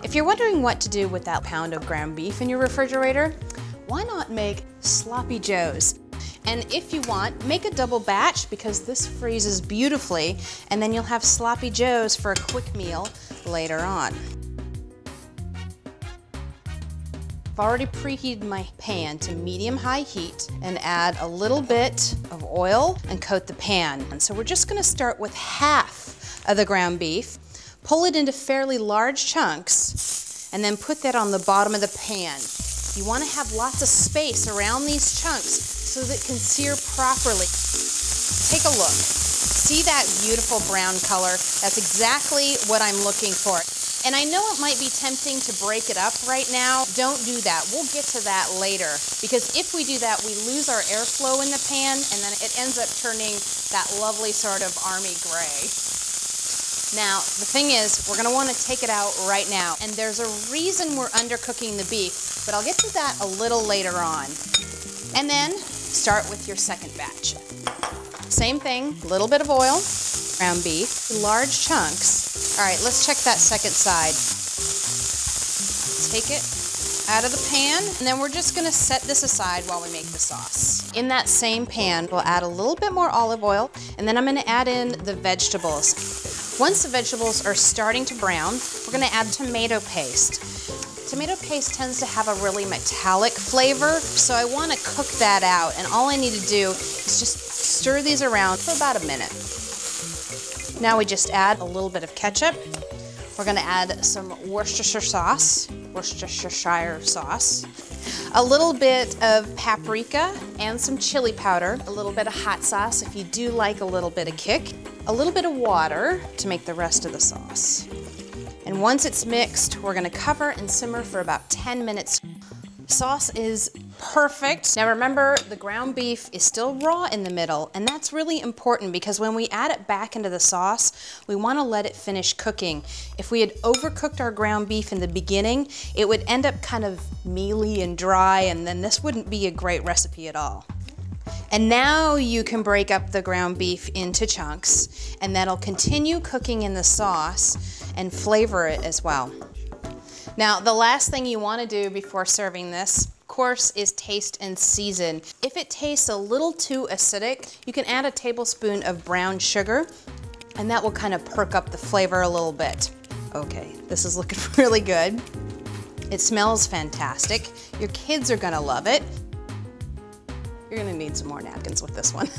If you're wondering what to do with that pound of ground beef in your refrigerator, why not make sloppy joes? And if you want, make a double batch because this freezes beautifully, and then you'll have sloppy joes for a quick meal later on. I've already preheated my pan to medium-high heat and add a little bit of oil and coat the pan. And so we're just gonna start with half of the ground beef, pull it into fairly large chunks, and then put that on the bottom of the pan. You wanna have lots of space around these chunks so that it can sear properly. Take a look. See that beautiful brown color? That's exactly what I'm looking for. And I know it might be tempting to break it up right now. Don't do that. We'll get to that later, because if we do that, we lose our airflow in the pan, and then it ends up turning that lovely sort of army gray. Now, the thing is, we're gonna wanna take it out right now, and there's a reason we're undercooking the beef, but I'll get to that a little later on. And then start with your second batch. Same thing, a little bit of oil, ground beef, large chunks. All right, let's check that second side. Take it out of the pan, and then we're just gonna set this aside while we make the sauce. In that same pan, we'll add a little bit more olive oil, and then I'm gonna add in the vegetables. Once the vegetables are starting to brown, we're gonna add tomato paste. Tomato paste tends to have a really metallic flavor, so I wanna cook that out, and all I need to do is just stir these around for about a minute. Now we just add a little bit of ketchup. We're gonna add some Worcestershire sauce, a little bit of paprika and some chili powder, a little bit of hot sauce if you do like a little bit of kick, a little bit of water to make the rest of the sauce. And once it's mixed, we're gonna cover and simmer for about 10 minutes. Sauce is perfect. Now remember, the ground beef is still raw in the middle, and that's really important because when we add it back into the sauce, we want to let it finish cooking. If we had overcooked our ground beef in the beginning, it would end up kind of mealy and dry, and then this wouldn't be a great recipe at all. And now you can break up the ground beef into chunks, and that'll continue cooking in the sauce and flavor it as well. Now, the last thing you want to do before serving this, of course, is taste and season. If it tastes a little too acidic, you can add a tablespoon of brown sugar, and that will kind of perk up the flavor a little bit. Okay, this is looking really good. It smells fantastic. Your kids are gonna love it. You're gonna need some more napkins with this one.